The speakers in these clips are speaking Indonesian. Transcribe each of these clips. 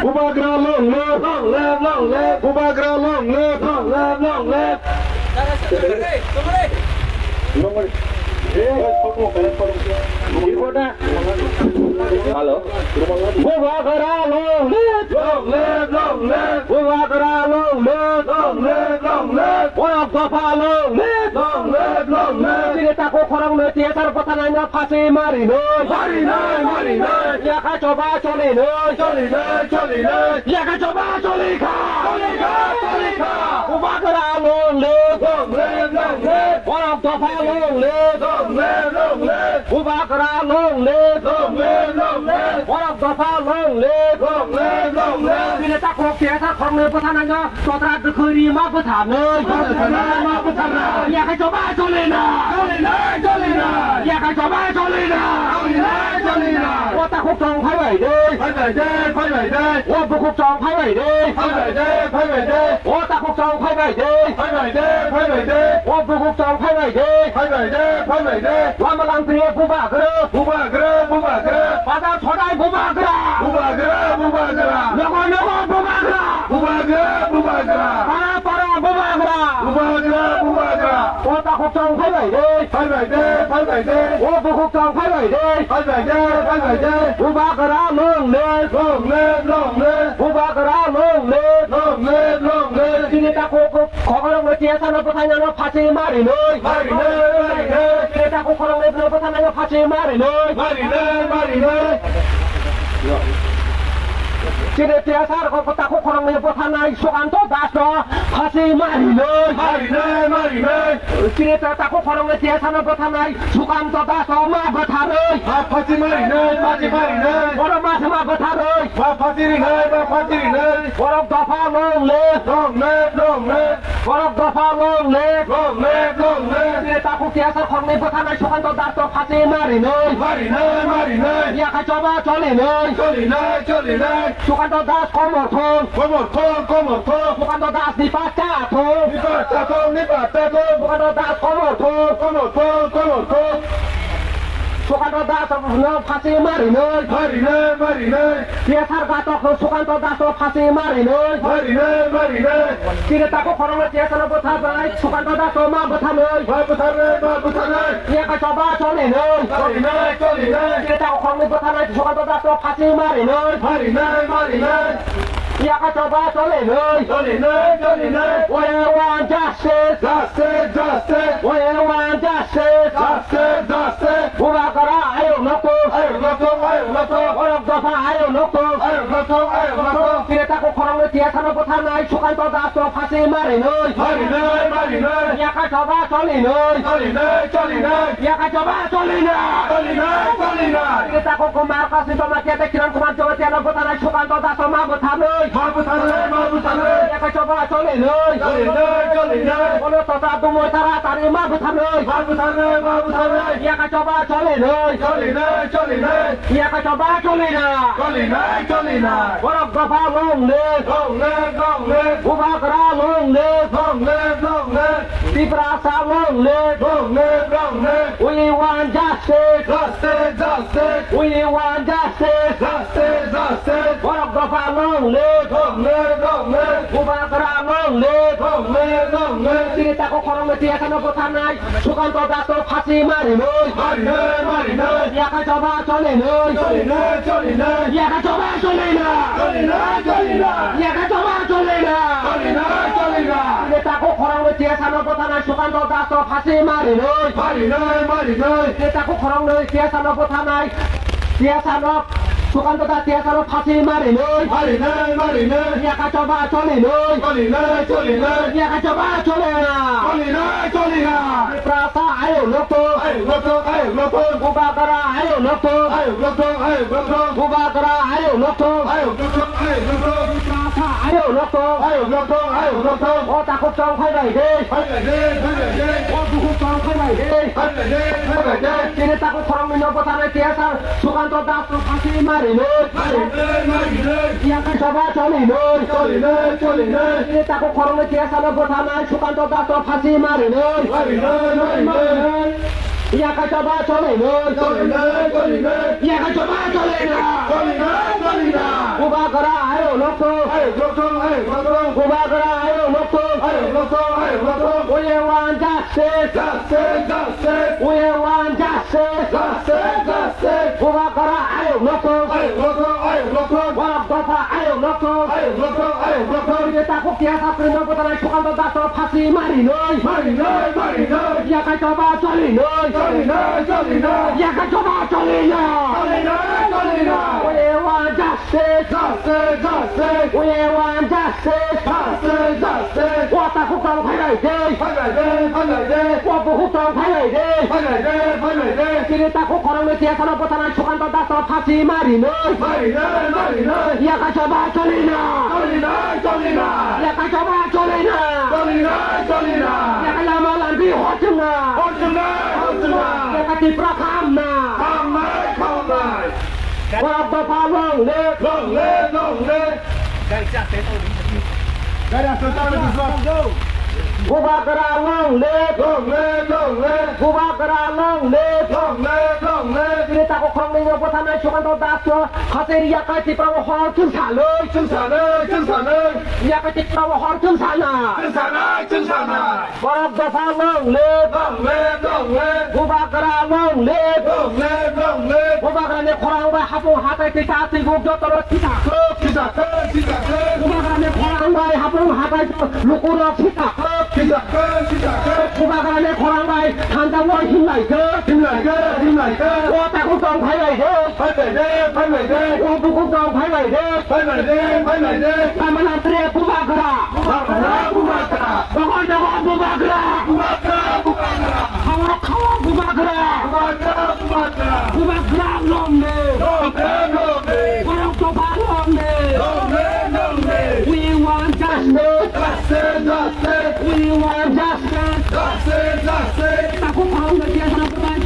Bubagra long live, long live, long live. Bubagra long live, long live, long live. Halo. Bubagra long live, long live, long live. Bubagra long live, long live, long live. Warak Dapa long live, long live, long live. Kita ko korang le tiasar patananya pasi mari noi, mari noi, mari noi. Ya ka coba coli noi, coli noi, coli noi. Ya ka coba coli ka, coli ka, coli ka. Bubagra long live, long live, long live. Warak Dapa long live, long live, long live. Bubagra long live, long live, long live. Warak Dapa long live, long live, long live. Kita ko tiasar korang le patananya sotra dekuri ma petan noi, ma petan. Ya ka coba coli na, coli na, coli na. Ya ka coba coli na, coli na, coli na. 我大哭中派位的，派位的，派位的。我不哭中派位的，派位的，派位的。我大哭中派位的，派位的，派位的。我不哭中派位的，派位的，派位的。我们浪子也不把个，不把个，不把个。把咱错在不把个，不把个，不把个。那个不把个，不把个，不把个。把不把个，不把个，不把个。我大哭中派位的，派位的，派位的。我不哭中派位的，派位的，派位的。 Bubagra long live, long live, long live. Bubagra long live, long live, long live. Kita ko korang le tiasa na pertanyaan pasti mari noi, mari noi, mari noi. Kita ko korang le pertanyaan pasti mari noi, mari noi, mari noi. Kita tiasa ko korang le pertanyaan Sukanto Daso pasti mari noi, mari noi, mari noi. Kita ko korang le tiasa na pertanyaan Sukanto Daso ma bertarung. Pasti mari noi, pasti mari noi. Orang masih ma bertarung. Pasti noi, pasti noi. Orang Dapa long live, long live, long live. Orang Dapa long live, long live, long live. Kita ko tiasa korang le pertanyaan Sukanto Daso pasti mari noi, mari noi, mari noi. Ya ka coba coli noi, coli noi, coli noi. Sukanto Das komor thong, komor thong, komor thong. Sukanto Das di paca thong, di paca thong, di paca thong. Sukanto Das komor thong, komor thong, komor thong. Sukanto Das pasti mari noi, mari noi, mari noi. Tiasar gatok Sukanto Das pasti mari noi, mari noi, mari noi. Kita ko korang le tiasar betah baik Sukanto Das ma betah noi, ma betah noi, ma betah noi. Dia ka coba coli noi, coli noi, coli noi. Kita ko korang le betah baik Sukanto Das pasti mari noi, mari noi, mari noi. Ya ka coba coli noi, coli noi, coli noi. We want justice, justice, justice. We want justice, justice, justice. Bubagra ayo nokong, ayo nokong, ayo nokong. Orang Dapa ayo nokong, ayo nokong, ayo nokong. Kita ko korang le tiasa na pertanyaan Sukanto Das pasti mari noi, mari noi, mari noi. Ya ka coba coli noi, coli noi, coli noi. Ya ka coba coli noi, coli noi, coli noi. Kita ko markas itu kita kiran kumar coba tiada pertanyaan Sukanto Das ma betah noi. Mabu tanai, mabu tanai. Ya ka coba coli noi, coli noi, coli noi. Kalau tetap tunggu cara tari mabu tanai, mabu tanai, mabu tanai. Ya ka coba coli noi, coli noi, coli noi. Ya ka coba coli noi, coli noi, coli noi. Orang Dapa long live, long live, long live. Bubagra long live, long live, long live. Diprasa long live, long live, long live. We want justice, justice, justice. We want justice, justice, justice. Orang Dapa long live. Long live, long live. Bubagra long live, long live, long live. Kita ko korang le tiasa na pertanyaan Sukanto Das pasti mari noi, mari noi, mari noi. Ya ka coba coli noi, coli noi, coli noi. Ya ka coba coli noi, coli noi, coli noi. Ya ka coba coli noi, coli noi, coli noi. Kita ko korang le tiasa na pertanyaan Sukanto Das pasti mari noi, mari noi, mari noi. Kita ko korang le tiasa na pertanyaan tiasa na Sukanto Das tiasa na pasti mari noi, mari noi, mari noi. Ya ka coba coli noi, coli noi, coli noi. Ya ka coba coli noi, coli noi, coli noi. Prasa ayo nokong, ayo nokong, ayo nokong. Bubagra ayo nokong, ayo nokong, ayo nokong. Bubagra ayo nokong, ayo nokong, ayo nokong. Prasa 还有乐东，还有乐东，还有乐东，我大哭张快来的，快来的，快来的，我不哭张快来的，快来的，快来的，今天大哭狂民不谈的街上，সুকান্ত দাস ফাঁসি মারিলে, মারিলে, মারিলে, ইয়াকে সভা চলিলে, চলিলে, চলিলে, তিনি তাকে খরমে চেয়েছিল বোঝা নাই সুকান্ত দাস ফাঁসি মারিলে, মারিলে, মারিলে, ইয়াকে সভা চলিলে, চলিলে, চলিলে, ইয়াকে সভা চলে না, চলিলে, চলিলে, উবা করা আয় লোক, আয় লোক, আয় লোক, উবা করা আয় লোক, আয় লোক, আয় লোক, we want justice, justice, justice, we want justice, justice, justice, উবা করা আয় লোক, আয় লোক, আয় লোক, ওয়াক দফা আয় লোক, আয় লোক, আয় লোক, তাকে কেসা প্রেম বদলাই সুকান্ত দাস ফাঁসি মারিলে, মারিলে, মারিলে, ইয়াকে সভা চলিলে, চলিলে, চলিলে, ইয়াকে সভা চলিলে, চলিলে, চলিলে, we want justice, justice, justice, we want justice, justice, justice, 我大哭张快来的，快来的，快来的，我不哭张快来的，快来的，快来的，今天大哭可能接上了不谈来সুকান্ত দাস ফাঁসি মারিলে, মারিলে, মারিলে, ইয়াকে সভা চলিলে, চলিলে, চলিলে, ইয়াকে সভা চলিলে, চলিলে, চলিলে, ইয়াকে লামালান্দি হচ্ছে না, হচ্ছে না, হচ্ছে না, ইয়াকে তীব্র খাম না, খাম নাই, খাম নাই, ওয়াক দফা লং লে, লং লে, লং লে, Bubakara long live, long live, long live, Bubakara long live, long live, long live. Ini tak kau mengenai buatan naik Sukanto Das, hasil ia kasih perahu hor censana, censana, censana, ia kasih perahu hor censana, censana, censana. Barak dafar long live, long live, long live, Bubakara long live, long live, long live. Bubakara ni korang bah hapung hatai kita tinggal terus kita ke, kita ke, kita ke. Bubakara ni korang bah hapung hatai lukurok kita ke. 시작해, 시작해. 부바가네 고랑바이 한장원 힘나이게, 힘나이게, 힘나이게. 오타국정 발라이게, 발라이게, 발라이게. 오부국정 발라이게, 발라이게, 발라이게. 까만한들의 부바가라, 부바가라, 부바가라. 너걸저거 부바가라, 부바가라, 부바가라. 하와카와 부바가라, 부바가라, 부바가라. 부바가라 놈네, 놈네, 놈네. 고령도 발놈네, 놈네, 놈네. We want justice, justice, justice. We want justice, justice, justice. Takut orang dia sana bermain.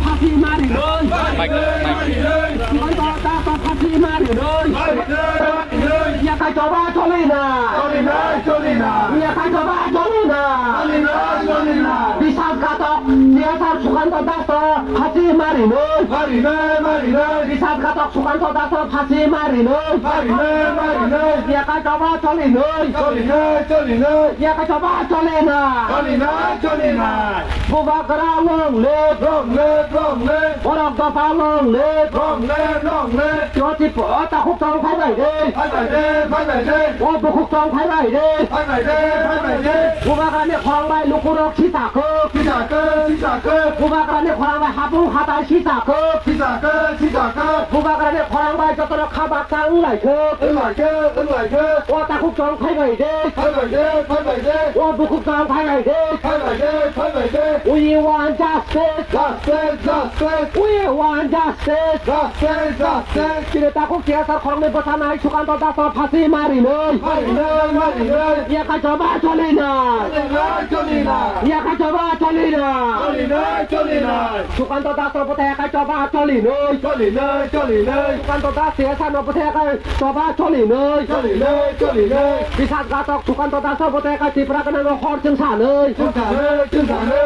Pasti mari doi. Sukanto Das pasti mari doi. Ia akan coba colina. Colina, colina. Ia akan coba colina. Colina, colina. Bisa kata dia sar Sukanto Das pasti mari doi. Mari doi, mari doi. Bisa kata Sukanto Das pasti mari doi. Mari doi, mari doi. Ia akan coba colina. Colina, colina. Ia akan coba colina. Colina, colina. Bubakara long live, long live, long live. Orang dafar long live, long live, long live. Jadi tak hutang kai lai de, kai lai de, kai lai de. Oh bu hutang kai lai de, kai lai de, kai lai de. Bubakara ni korang bai lukurok sisa ke, sisa ke, sisa ke. Bubakara ni korang bai hapung hatai sisa ke, sisa ke, sisa ke. Bubakara ni korang bai jotono kabar tang lai ke, lai ke, lai ke. Oh tak hutang kai lai de, kai lai de, kai lai de. Oh bu hutang kai lai de, kai lai de, kai lai de. We want justice, justice, justice. We want justice, justice, justice. Kita takut kiasar korang ni bersama Sukanto Das pasti mari le, mari le, mari le. Ia akan coba colina, colina, colina. Ia akan coba colina, colina, colina. Sukanto Das putih akan coba colina, colina, colina. Sukanto Das kiasar putih akan coba colina, colina, colina. Bisa gatok Sukanto Das putih akan ciprakan dengan hor censana, censana, censana.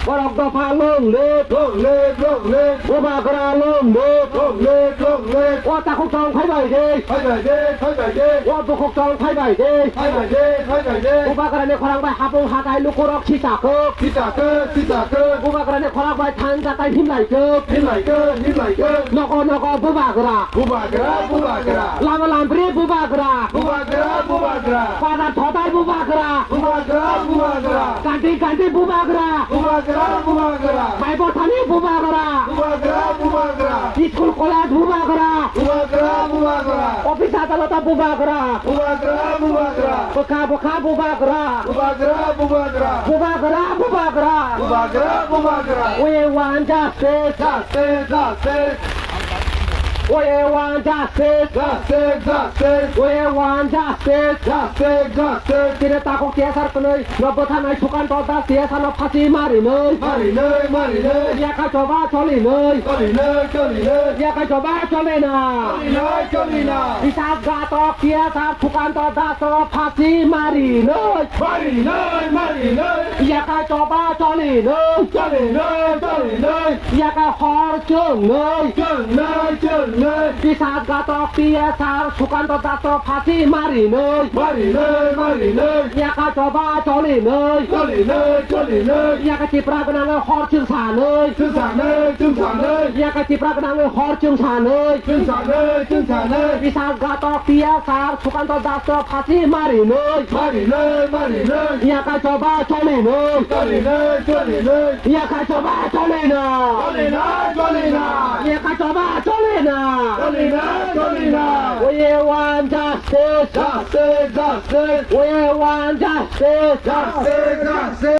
Orang dafar long live, long live, long live. Bubakara long live, long live, long live. Oh tak hutang kai lai de, kai lai de, kai lai de. Oh bu hutang kai lai de, kai lai de, kai lai de. Bubakara ni korang bai hapung hatai lukurok sisa ke, sisa ke, sisa ke. Bubakara ni korang bai tanda kai him lai ke, him lai ke, him lai ke. Noko noko Bubakara, Bubakara, Bubakara. Lama lampri Bubakara, Bubakara, Bubakara. Pada thotai Bubakara, Bubakara, Bubakara. Ganti ganti Bubakara, Bubakara. Bubakara, Bible Thani Bubakara, Bubakara, Bubakara, School College Bubakara, Bubakara, Bubakara, Office Atalata Bubakara, Bubakara, Bubakara, Bukha Bukha Bubakara, Bubakara, Bubakara, Bubakara, Bubakara, Bubakara, Bubakara. We want justice, justice, justice. We want justice. justice, Justice, justice, we want justice. justice, justice. Kini takut dia sarkenai, ngebetanai sukanto das dia sana pasi marinai. Mari nơi, mari nơi, Dia ka coba colinai, cho đi nơi, cho đi nơi, dia ka coba colina. cho đi nơi, cho đi nào. Bisa gatok dia sar sukanto das pasi marinai. Mari nơi, mari nơi, Dia ka coba colinai, cho đi nơi, cho đi nơi, dia ka hor cengai. chân nơi, chân nơi. Bisa gatok dia sar sukanto das pasi marinai. Mari nơi, mari nơi, Dia ka coba colinai. cho đi nơi, cho đi nơi. Dia ka cipra kenanga hor jeung sanai. Trương sản nơi, trương sản nơi, Dia ka cipra kenanga hor jeung sanai. trương sản nơi, trương sản nơi. Bisa gatok dia sar sukanto das pasi marinai. Mari nơi, mari nơi, Dia ka coba colinai. cho đi nơi, cho đi nơi. Dia ka coba colinai. Cho đi nơi, cho đi nào. Dia ka coba colinai. Cho đi nơi, cho đi nào. We want justice. Justice, justice, We want justice. justice, justice.